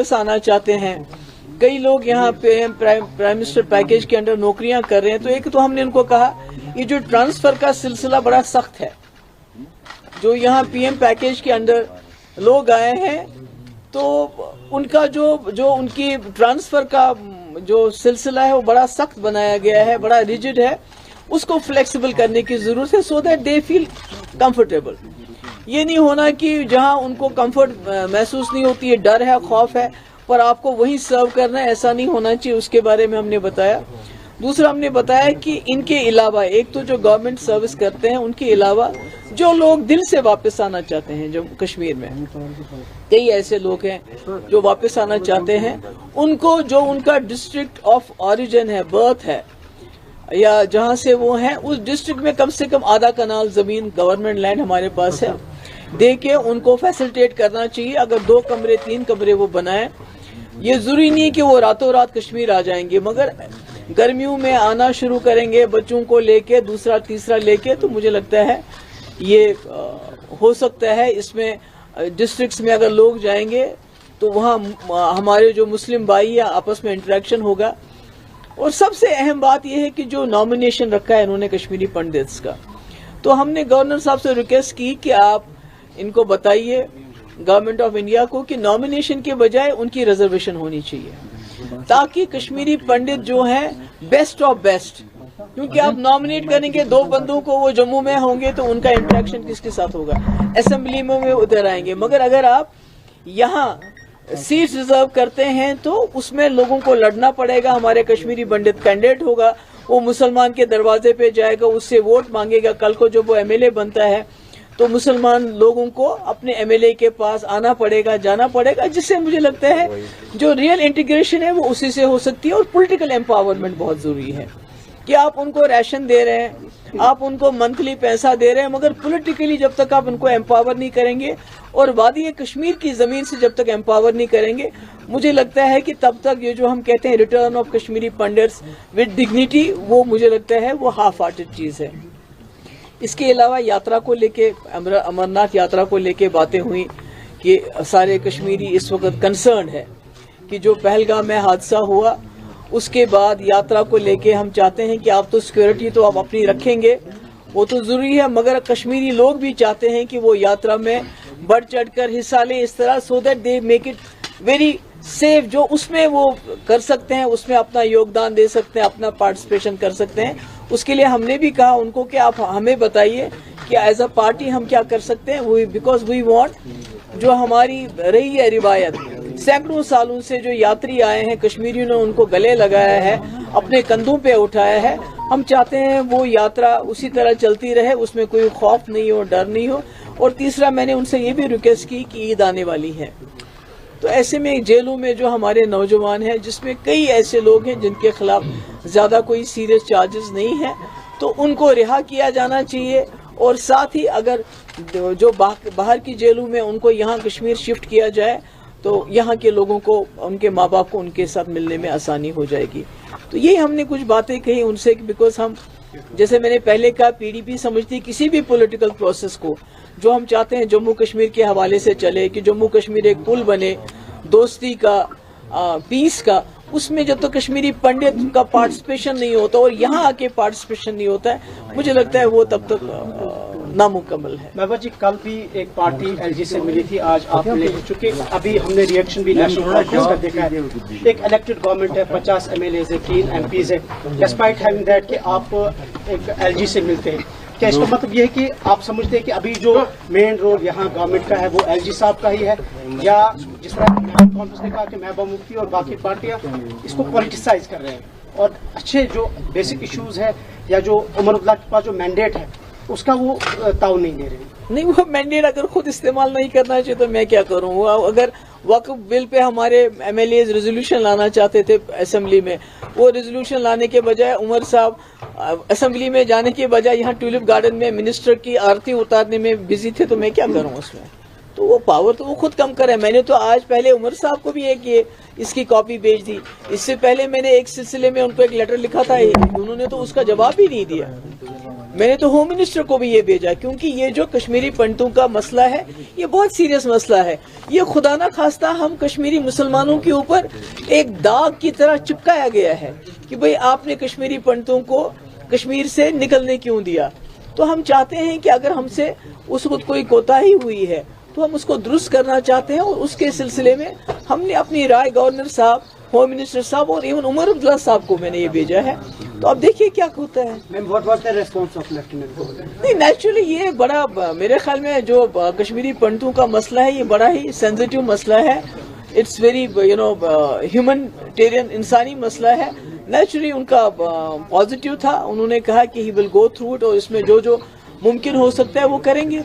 वापस आना चाहते हैं। कई लोग यहाँ पे प्राइम मिनिस्टर पैकेज के अंडर नौकरियां कर रहे हैं। तो एक तो हमने उनको कहा ये जो ट्रांसफर का सिलसिला बड़ा सख्त है, जो यहाँ पीएम पैकेज के अंडर लोग आए हैं तो उनका जो उनकी ट्रांसफर का जो सिलसिला है वो बड़ा सख्त बनाया गया है, बड़ा रिजिड है। उसको फ्लेक्सिबल करने की जरूरत है so that they feel comfortable. ये नहीं होना कि जहां उनको कंफर्ट महसूस नहीं होती है, डर है, खौफ है, पर आपको वहीं सर्व करना है, ऐसा नहीं होना चाहिए। उसके बारे में हमने बताया। दूसरा हमने बताया कि इनके अलावा एक तो जो गवर्नमेंट सर्विस करते हैं उनके अलावा जो लोग दिल से वापस आना चाहते हैं जम्मू कश्मीर में, कई ऐसे लोग हैं जो वापस आना चाहते हैं, उनको जो उनका डिस्ट्रिक्ट ऑफ ऑरिजिन है, बर्थ है, या जहां से वो हैं उस डिस्ट्रिक्ट में कम से कम आधा कनाल जमीन गवर्नमेंट लैंड हमारे पास है, दे के उनको फैसिलिटेट करना चाहिए। अगर 2 कमरे 3 कमरे वो बनाए, ये जरूरी नहीं है कि वो रातों रात कश्मीर आ जाएंगे, मगर गर्मियों में आना शुरू करेंगे बच्चों को लेके, दूसरा तीसरा लेके, तो मुझे लगता है ये हो सकता है। इसमें डिस्ट्रिक्ट्स में अगर लोग जाएंगे तो वहाँ हमारे जो मुस्लिम भाई या आपस में इंटरेक्शन होगा। और सबसे अहम बात यह है कि जो नॉमिनेशन रखा है इन्होंने कश्मीरी पंडित्स का, तो हमने गवर्नर साहब से रिक्वेस्ट की कि आप इनको बताइए गवर्नमेंट ऑफ इंडिया को कि नॉमिनेशन के बजाय उनकी रिजर्वेशन होनी चाहिए, ताकि कश्मीरी पंडित जो हैं बेस्ट ऑफ बेस्ट, क्योंकि आप नॉमिनेट करेंगे 2 बंदों को, वो जम्मू में होंगे तो उनका इंटरेक्शन किसके साथ होगा, असेंबली में वो उधर आएंगे। मगर अगर आप यहाँ सीट्स रिजर्व करते हैं तो उसमें लोगों को लड़ना पड़ेगा। हमारे कश्मीरी पंडित कैंडिडेट होगा, वो मुसलमान के दरवाजे पे जाएगा, उससे वोट मांगेगा। कल को जब वो एमएलए बनता है तो मुसलमान लोगों को अपने एमएलए के पास आना पड़ेगा, जाना पड़ेगा, जिससे मुझे लगता है जो रियल इंटीग्रेशन है वो उसी से हो सकती है। और पॉलिटिकल एम्पावरमेंट बहुत जरूरी है कि आप उनको राशन दे रहे हैं, आप उनको मंथली पैसा दे रहे हैं, मगर पॉलिटिकली जब तक आप उनको एम्पावर नहीं करेंगे और वादी कश्मीर की जमीन से जब तक एम्पावर नहीं करेंगे, मुझे लगता है कि तब तक ये जो हम कहते हैं return of Kashmiri pundits with dignity, वो मुझे लगता है वो हाफ हार्टेड चीज है। इसके अलावा यात्रा को लेके, अमरनाथ यात्रा को लेके बातें हुई कि सारे कश्मीरी इस वक्त कंसर्न है कि जो पहलगाम में हादसा हुआ उसके बाद यात्रा को लेके हम चाहते हैं कि आप तो सिक्योरिटी तो आप अपनी रखेंगे, वो तो जरूरी है, मगर कश्मीरी लोग भी चाहते हैं कि वो यात्रा में बढ़ चढ़कर हिस्सा लें इस तरह, so that they make it very safe. जो उसमें वो कर सकते हैं उसमें अपना योगदान दे सकते हैं, अपना पार्टिसिपेशन कर सकते हैं। उसके लिए हमने भी कहा उनको कि आप हमें बताइए कि एज अ पार्टी हम क्या कर सकते हैं, बिकॉज वी वांट, जो हमारी रही है रिवायत, सैकड़ों सालों से जो यात्री आए हैं कश्मीरियों ने उनको गले लगाया है, अपने कंधों पे उठाया है, हम चाहते हैं वो यात्रा उसी तरह चलती रहे, उसमें कोई खौफ नहीं हो, डर नहीं हो। और तीसरा मैंने उनसे ये भी रिक्वेस्ट की कि ईद आने वाली है, तो ऐसे में जेलों में जो हमारे नौजवान हैं, जिसमें कई ऐसे लोग हैं जिनके खिलाफ ज्यादा कोई सीरियस चार्जेस नहीं है, तो उनको रिहा किया जाना चाहिए। और साथ ही अगर जो बाहर की जेलों में उनको यहाँ कश्मीर शिफ्ट किया जाए तो यहाँ के लोगों को, उनके माँ बाप को उनके साथ मिलने में आसानी हो जाएगी। तो ये हमने कुछ बातें कही उनसे, बिकॉज हम, जैसे मैंने पहले कहा, पीडीपी समझती है किसी भी पॉलिटिकल प्रोसेस को जो हम चाहते हैं जम्मू कश्मीर के हवाले से चले, कि जम्मू कश्मीर एक पुल बने दोस्ती का, पीस का, उसमें जब तक कश्मीरी पंडित का पार्टिसिपेशन नहीं होता और यहाँ आके पार्टिसिपेशन नहीं होता है, मुझे लगता है वो तब तक नामुकम्मल है। महबूबा जी, कल भी एक पार्टी एलजी से मिली थी, आज आप ले चुके, अभी हमने रिएक्शन भी नेशनल कॉन्फ्रेंस का देखा है। एक इलेक्टेड गवर्नमेंट है, 50 एमएलए है, 3 एमपीज है, डिस्पाइट हैविंग दैट कि आप एक एलजी से मिलते हैं, क्या इसका मतलब ये है कि आप समझते हैं कि अभी जो मेन रोल यहाँ गवर्नमेंट का है वो एलजी साहब का ही है, या जिस तरह कॉन्फ्रेंस ने कहा कि महबूबा मुफ्ती और बाकी पार्टियां इसको पॉलिटिसाइज कर रहे हैं और अच्छे जो बेसिक इश्यूज है या जो उमर अब्दुल्ला के पास जो मैंडेट है उसका वो ताउन नहीं दे रहे हैं? नहीं, वो मैंडेट अगर खुद इस्तेमाल नहीं करना चाहिए तो मैं क्या करूँ। अगर वक्फ बिल पे हमारे एमएलए रेजोल्यूशन लाना चाहते थे असेंबली में, वो रेजोल्यूशन लाने के बजाय उमर साहब असेंबली में जाने के बजाय यहाँ ट्यूलिप गार्डन में मिनिस्टर की आरती उतारने में बिजी थे, तो मैं क्या करूँ उसमें। तो वो पावर तो वो खुद कम करे। मैंने तो आज पहले उमर साहब को भी एक ये इसकी कॉपी भेज दी, इससे पहले मैंने एक सिलसिले में उनको एक लेटर लिखा था, उन्होंने तो उसका जवाब ही नहीं दिया। میں نے تو ہوم منسٹر کو بھی یہ بھیجا، کیونکہ یہ جو کشمیری پنڈتوں کا مسئلہ ہے یہ بہت سیریس مسئلہ ہے. یہ خدا نہ خواستہ ہم کشمیری مسلمانوں کے اوپر ایک داغ کی طرح چپکایا گیا ہے کہ بھئی آپ نے کشمیری پنڈتوں کو کشمیر سے نکلنے کیوں دیا. تو ہم چاہتے ہیں کہ اگر ہم سے اس وقت کوئی کوتاہی ہوئی ہے تو ہم اس کو درست کرنا چاہتے ہیں، اور اس کے سلسلے میں ہم نے اپنی رائے گورنر صاحب، ہوم منسٹر صاحب اور ایون عمر عبداللہ صاحب کو میں نے یہ بھیجا ہے. تو اب دیکھیے کیا ہوتا ہے. نہیں، نیچرلی یہ بڑا میرے خیال میں جو کشمیری پنڈتوں کا مسئلہ ہے یہ بڑا ہی سینسیٹیو مسئلہ ہے. اٹس ویری ہیومنٹیرین، انسانی مسئلہ ہے. نیچرلی ان کا پازیٹیو تھا، انہوں نے کہا کہ ہی ول گو تھرو اٹ، اور اس میں جو ممکن ہو سکتا ہے وہ کریں گے.